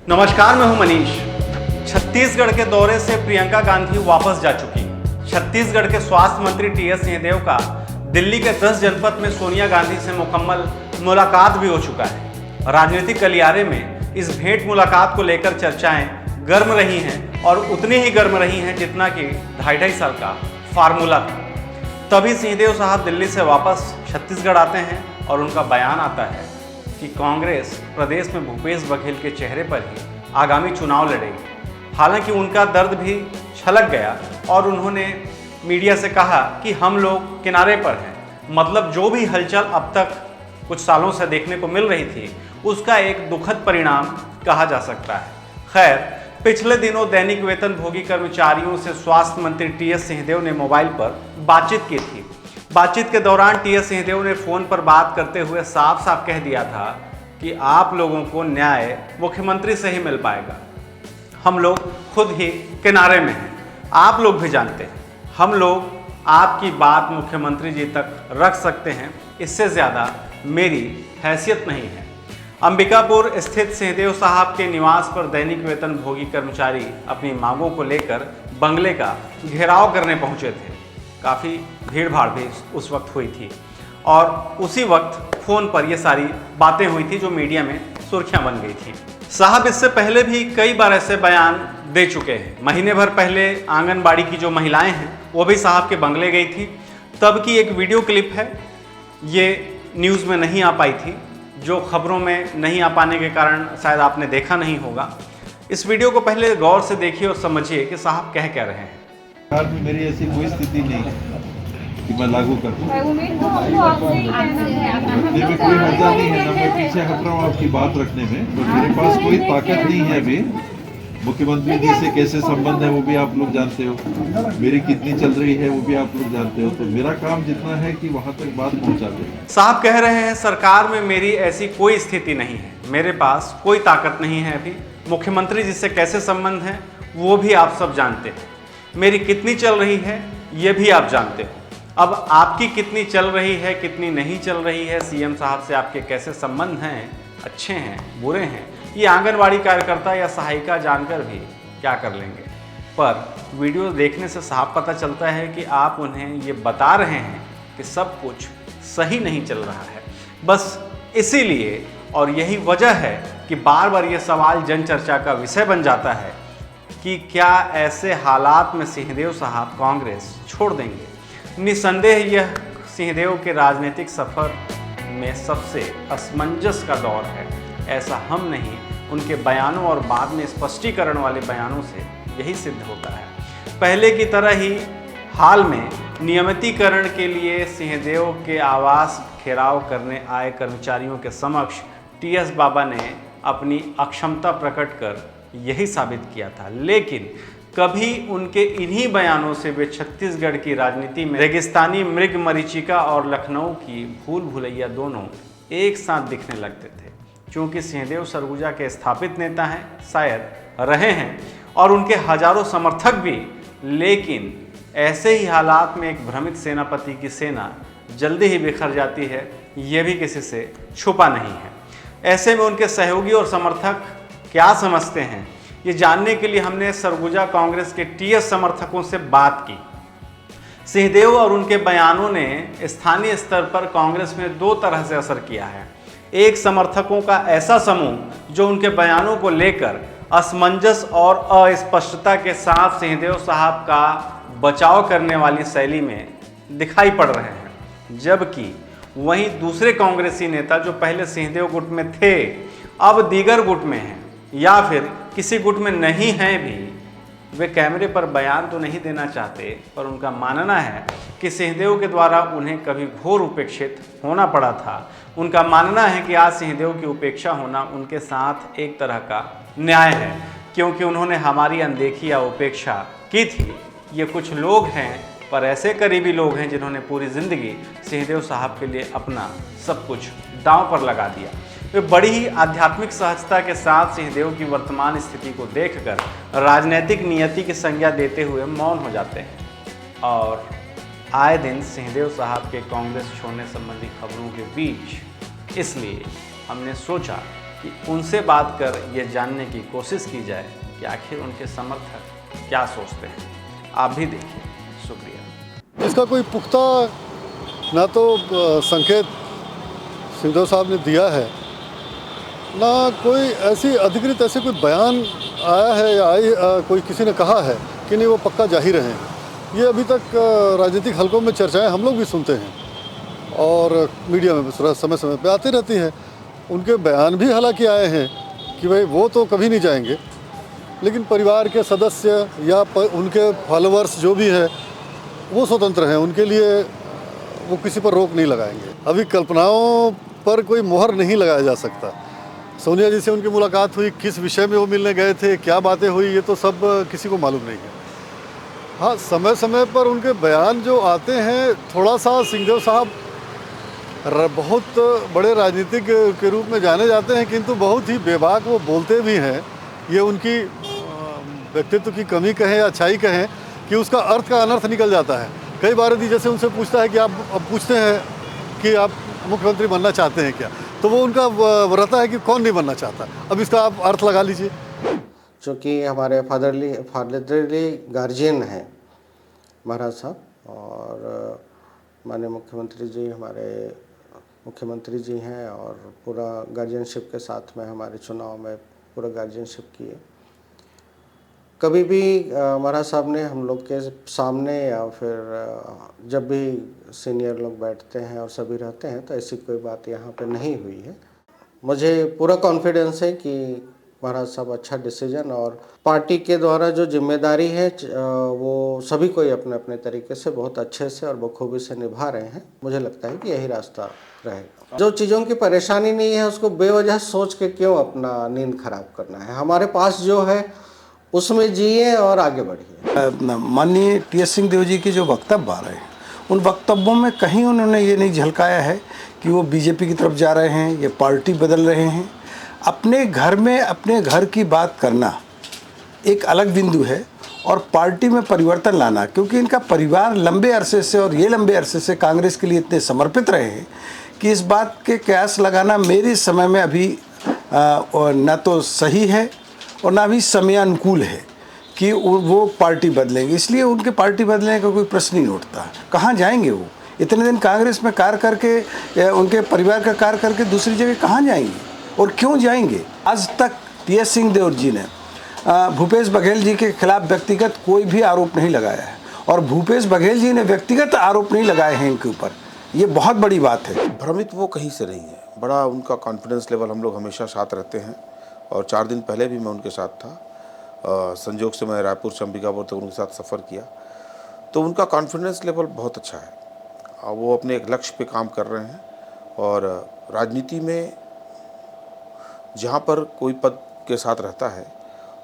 नमस्कार, मैं हूं मनीष। छत्तीसगढ़ के दौरे से प्रियंका गांधी वापस जा चुकी। छत्तीसगढ़ के स्वास्थ्य मंत्री टीएस सिंहदेव का दिल्ली के 10 जनपद में सोनिया गांधी से मुकम्मल मुलाकात भी हो चुका है। राजनीतिक गलियारे में इस भेंट मुलाकात को लेकर चर्चाएं गर्म रही हैं और उतनी ही गर्म रही हैं जितना कि 2.5 साल का फार्मूला था। तभी सिंहदेव साहब दिल्ली से वापस छत्तीसगढ़ आते हैं और उनका बयान आता है कि कांग्रेस प्रदेश में भूपेश बघेल के चेहरे पर ही आगामी चुनाव लड़ेगी। हालांकि उनका दर्द भी छलक गया और उन्होंने मीडिया से कहा कि हम लोग किनारे पर हैं। मतलब जो भी हलचल अब तक कुछ सालों से देखने को मिल रही थी उसका एक दुखद परिणाम कहा जा सकता है। खैर, पिछले दिनों दैनिक वेतन भोगी कर्मचारियों से स्वास्थ्य मंत्री टीएस सिंहदेव ने मोबाइल पर बातचीत की थी। बातचीत के दौरान टीएस सिंहदेव ने फोन पर बात करते हुए साफ साफ कह दिया था कि आप लोगों को न्याय मुख्यमंत्री से ही मिल पाएगा। हम लोग खुद ही किनारे में हैं, आप लोग भी जानते हैं। हम लोग आपकी बात मुख्यमंत्री जी तक रख सकते हैं, इससे ज़्यादा मेरी हैसियत नहीं है। अंबिकापुर स्थित सिंहदेव साहब के निवास पर दैनिक वेतन भोगी कर्मचारी अपनी मांगों को लेकर बंगले का घेराव करने पहुंचे थे। काफ़ी भीड़ भाड़ भी उस वक्त हुई थी और उसी वक्त फ़ोन पर ये सारी बातें हुई थी जो मीडिया में सुर्खियां बन गई थी। साहब इससे पहले भी कई बार ऐसे बयान दे चुके हैं। महीने भर पहले आंगनबाड़ी की जो महिलाएं हैं वो भी साहब के बंगले गई थी। तब की एक वीडियो क्लिप है, ये न्यूज़ में नहीं आ पाई थी, जो खबरों में नहीं आ पाने के कारण शायद आपने देखा नहीं होगा। इस वीडियो को पहले गौर से देखिए और समझिए कि साहब कह क्या रहे हैं। सरकार में मेरी ऐसी कोई स्थिति नहीं है कि मैं लागू कर दूं। करने में कोई मजा नहीं है, ना मैं पीछे हट रहा हूँ आपकी बात रखने में। तो मेरे पास कोई ताकत नहीं है अभी। मुख्यमंत्री जी से कैसे संबंध है वो भी आप लोग जानते हो, मेरी कितनी चल रही है वो भी आप लोग जानते हो। तो मेरा काम जितना है कि वहाँ तक बात पहुँचा दे। साहब कह रहे हैं सरकार में मेरी ऐसी कोई स्थिति नहीं है, मेरे पास कोई ताकत नहीं है अभी। मुख्यमंत्री जी से कैसे संबंध है वो भी आप सब जानते हैं। मेरी कितनी चल रही है ये भी आप जानते हो। अब आपकी कितनी चल रही है, कितनी नहीं चल रही है, सीएम साहब से आपके कैसे संबंध हैं, अच्छे हैं, बुरे हैं, ये आंगनबाड़ी कार्यकर्ता या सहायिका जानकर भी क्या कर लेंगे। पर वीडियो देखने से साफ पता चलता है कि आप उन्हें ये बता रहे हैं कि सब कुछ सही नहीं चल रहा है। बस इसीलिए और यही वजह है कि बार बार ये सवाल जन चर्चा का विषय बन जाता है कि क्या ऐसे हालात में सिंहदेव साहब कांग्रेस छोड़ देंगे। निस्संदेह यह सिंहदेव के राजनीतिक सफर में सबसे असमंजस का दौर है। ऐसा हम नहीं, उनके बयानों और बाद में स्पष्टीकरण वाले बयानों से यही सिद्ध होता है। पहले की तरह ही हाल में नियमितीकरण के लिए सिंहदेव के आवास घेराव करने आए कर्मचारियों के समक्ष टीएस बाबा ने अपनी अक्षमता प्रकट कर यही साबित किया था। लेकिन कभी उनके इन्हीं बयानों से वे छत्तीसगढ़ की राजनीति में रेगिस्तानी मृग मरीचिका और लखनऊ की भूल भुलैया दोनों एक साथ दिखने लगते थे। क्योंकि सिंहदेव सरगुजा के स्थापित नेता हैं, शायद रहे हैं, और उनके हजारों समर्थक भी। लेकिन ऐसे ही हालात में एक भ्रमित सेनापति की सेना जल्दी ही बिखर जाती है, ये भी किसी से छुपा नहीं है। ऐसे में उनके सहयोगी और समर्थक क्या समझते हैं, ये जानने के लिए हमने सरगुजा कांग्रेस के टीएस समर्थकों से बात की। सिंहदेव और उनके बयानों ने स्थानीय स्तर पर कांग्रेस में दो तरह से असर किया है। एक, समर्थकों का ऐसा समूह जो उनके बयानों को लेकर असमंजस और अस्पष्टता के साथ सिंहदेव साहब का बचाव करने वाली शैली में दिखाई पड़ रहे हैं। जबकि वहीं दूसरे कांग्रेसी नेता जो पहले सिंहदेव गुट में थे अब दीगर गुट में हैं या फिर किसी गुट में नहीं हैं भी, वे कैमरे पर बयान तो नहीं देना चाहते, पर उनका मानना है कि सिंहदेव के द्वारा उन्हें कभी घोर उपेक्षित होना पड़ा था। उनका मानना है कि आज सिंहदेव की उपेक्षा होना उनके साथ एक तरह का न्याय है, क्योंकि उन्होंने हमारी अनदेखी या उपेक्षा की थी। ये कुछ लोग हैं, पर ऐसे करीबी लोग हैं जिन्होंने पूरी ज़िंदगी सिंहदेव साहब के लिए अपना सब कुछ दांव पर लगा दिया। वे बड़ी ही आध्यात्मिक सहजता के साथ सिंहदेव की वर्तमान स्थिति को देखकर राजनीतिक नियति की संज्ञा देते हुए मौन हो जाते हैं और आए दिन सिंहदेव साहब के कांग्रेस छोड़ने संबंधी खबरों के बीच इसलिए हमने सोचा कि उनसे बात कर ये जानने की कोशिश की जाए कि आखिर उनके समर्थक क्या सोचते हैं। आप भी देखिए। शुक्रिया। इसका कोई पुख्ता ना तो संकेत सिंघदेव साहब ने दिया है, ना कोई अधिकृत ऐसे कोई बयान आया है या कोई किसी ने कहा है कि नहीं वो पक्का जाहिर हैं। ये अभी तक राजनीतिक हलकों में चर्चाएं हम लोग भी सुनते हैं और मीडिया में समय समय पे आती रहती हैं। उनके बयान भी हालांकि आए हैं कि भाई वो तो कभी नहीं जाएंगे, लेकिन परिवार के सदस्य या उनके फॉलोअर्स जो भी है वो स्वतंत्र हैं, उनके लिए वो किसी पर रोक नहीं लगाएंगे। अभी कल्पनाओं पर कोई मोहर नहीं लगाया जा सकता। सोनिया जी से उनकी मुलाकात हुई, किस विषय में वो मिलने गए थे, क्या बातें हुई, ये तो सब किसी को मालूम नहीं है। हाँ, समय समय पर उनके बयान जो आते हैं, थोड़ा सा सिंघदेव साहब बहुत बड़े राजनीतिक के रूप में जाने जाते हैं, किंतु बहुत ही बेबाक वो बोलते भी हैं। ये उनकी व्यक्तित्व की कमी कहें या अच्छाई कहें कि उसका अर्थ का अनर्थ निकल जाता है। कई बार यदि जैसे उनसे पूछता है कि आप अब पूछते हैं कि आप मुख्यमंत्री बनना चाहते हैं क्या, तो वो उनका रहता है कि कौन नहीं बनना चाहता। अब इसका आप अर्थ लगा लीजिए। चूँकि हमारे फादरली गार्जियन हैं महाराज साहब, और माननीय मुख्यमंत्री जी हमारे मुख्यमंत्री जी हैं, और पूरा गार्जियनशिप के साथ में हमारे चुनाव में पूरा गार्जियनशिप किए। कभी भी महाराज साहब ने हम लोग के सामने या फिर जब भी सीनियर लोग बैठते हैं और सभी रहते हैं, तो ऐसी कोई बात यहाँ पे नहीं हुई है। मुझे पूरा कॉन्फिडेंस है कि महाराज साहब अच्छा डिसीजन, और पार्टी के द्वारा जो जिम्मेदारी है वो सभी कोई अपने अपने तरीके से बहुत अच्छे से और बखूबी से निभा रहे हैं। मुझे लगता है कि यही रास्ता रहेगा। जो चीज़ों की परेशानी नहीं है उसको बेवजह सोच के क्यों अपना नींद खराब करना है। हमारे पास जो है उसमें जिए और आगे बढ़िए। माननीय टी.एस. सिंहदेव जी के जो वक्तव्य आ रहे हैं, उन वक्तव्यों में कहीं उन्होंने ये नहीं झलकाया है कि वो बीजेपी की तरफ जा रहे हैं, ये पार्टी बदल रहे हैं। अपने घर में अपने घर की बात करना एक अलग बिंदु है, और पार्टी में परिवर्तन लाना, क्योंकि इनका परिवार लंबे अरसे से और ये लंबे अरसे से कांग्रेस के लिए इतने समर्पित रहे हैं कि इस बात के कयास लगाना मेरे समय में अभी न तो सही है और ना भी समयानुकूल है कि वो पार्टी बदलेंगे। इसलिए उनके पार्टी बदलने का कोई प्रश्न नहीं उठता। कहाँ जाएंगे वो? इतने दिन कांग्रेस में कार्य करके, उनके परिवार का कार्य करके दूसरी जगह कहाँ जाएंगे और क्यों जाएंगे? आज तक टी.एस. सिंहदेव जी ने भूपेश बघेल जी के खिलाफ व्यक्तिगत कोई भी आरोप नहीं लगाया है, और भूपेश बघेल जी ने व्यक्तिगत आरोप नहीं लगाए हैं इनके ऊपर। ये बहुत बड़ी बात है। भ्रमित वो कहीं से नहीं है। बड़ा उनका कॉन्फिडेंस लेवल, हम लोग हमेशा साथ रहते हैं, और 4 दिन पहले भी मैं उनके साथ था। संजोग से मैं रायपुर से अंबिकापुर तक उनके साथ सफ़र किया, तो उनका कॉन्फिडेंस लेवल बहुत अच्छा है। वो अपने एक लक्ष्य पे काम कर रहे हैं, और राजनीति में जहाँ पर कोई पद के साथ रहता है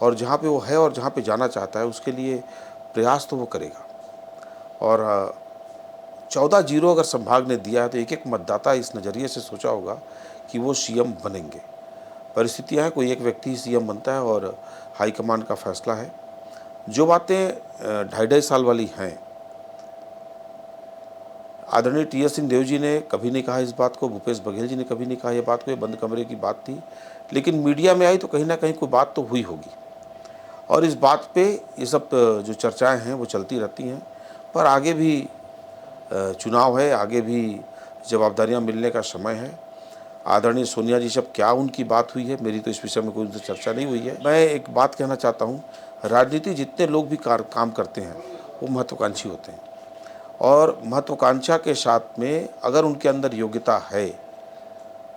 और जहाँ पे वो है और जहाँ पे जाना चाहता है, उसके लिए प्रयास तो वो करेगा। और 14-0 अगर संभाग ने दिया है, तो एक एक मतदाता इस नज़रिए से सोचा होगा कि वो सीएम बनेंगे। परिस्थितियाँ हैं, कोई एक व्यक्ति ही सीएम बनता है और हाईकमान का फैसला है। जो बातें 2.5 साल वाली हैं, आदरणीय टी.एस. सिंहदेव जी ने कभी नहीं कहा इस बात को, भूपेश बघेल जी ने कभी नहीं कहा ये बात को, ये बंद कमरे की बात थी, लेकिन मीडिया में आई तो कहीं ना कहीं कोई बात तो हुई होगी, और इस बात पे ये सब जो चर्चाएं हैं वो चलती रहती हैं। पर आगे भी चुनाव है, आगे भी जवाबदारियां मिलने का समय है। आदरणीय सोनिया जी से अब क्या उनकी बात हुई है, मेरी तो इस विषय में कोई उनसे चर्चा नहीं हुई है। मैं एक बात कहना चाहता हूँ, राजनीति जितने लोग भी काम करते हैं वो महत्वाकांक्षी होते हैं, और महत्वाकांक्षा के साथ में अगर उनके अंदर योग्यता है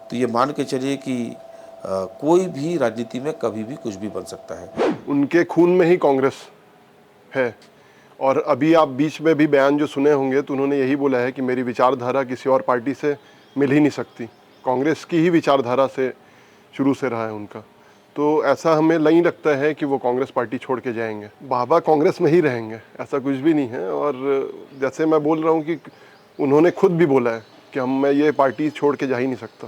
तो ये मान के चलिए कि कोई भी राजनीति में कभी भी कुछ भी बन सकता है। उनके खून में ही कांग्रेस है, और अभी आप बीच में भी बयान जो सुने होंगे तो उन्होंने यही बोला है कि मेरी विचारधारा किसी और पार्टी से मिल ही नहीं सकती, कांग्रेस की ही विचारधारा से शुरू से रहा है उनका। तो ऐसा हमें नहीं लगता है कि वो कांग्रेस पार्टी छोड़ के जाएंगे। बाबा कांग्रेस में ही रहेंगे, ऐसा कुछ भी नहीं है। और जैसे मैं बोल रहा हूँ कि उन्होंने खुद भी बोला है कि मैं ये पार्टी छोड़ के जा ही नहीं सकता,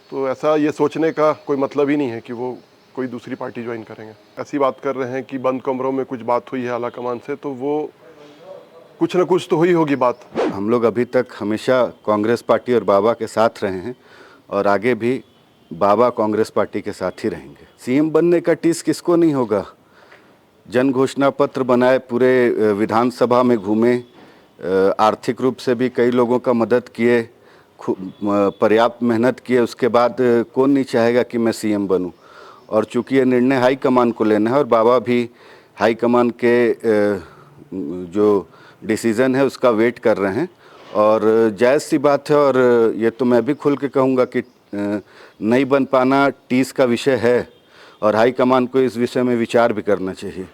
तो ऐसा ये सोचने का कोई मतलब ही नहीं है कि वो कोई दूसरी पार्टी ज्वाइन करेंगे। ऐसी बात कर रहे हैं कि बंद कमरों में कुछ बात हुई है आला कमान से, तो वो कुछ न कुछ तो हुई होगी बात। हम लोग अभी तक हमेशा कांग्रेस पार्टी और बाबा के साथ रहे हैं, और आगे भी बाबा कांग्रेस पार्टी के साथ ही रहेंगे। सीएम बनने का टीस किसको नहीं होगा। जन घोषणा पत्र बनाए, पूरे विधानसभा में घूमे, आर्थिक रूप से भी कई लोगों का मदद किए, पर्याप्त मेहनत किए, उसके बाद कौन नहीं चाहेगा कि मैं सीएम बनूं। और चूंकि ये निर्णय हाईकमान को लेना है और बाबा भी हाईकमान के जो डिसीज़न है उसका वेट कर रहे हैं, और जायज़ सी बात है। और ये तो मैं भी खुल के कहूँगा कि नहीं बन पाना टीस का विषय है और हाईकमान को इस विषय में विचार भी करना चाहिए।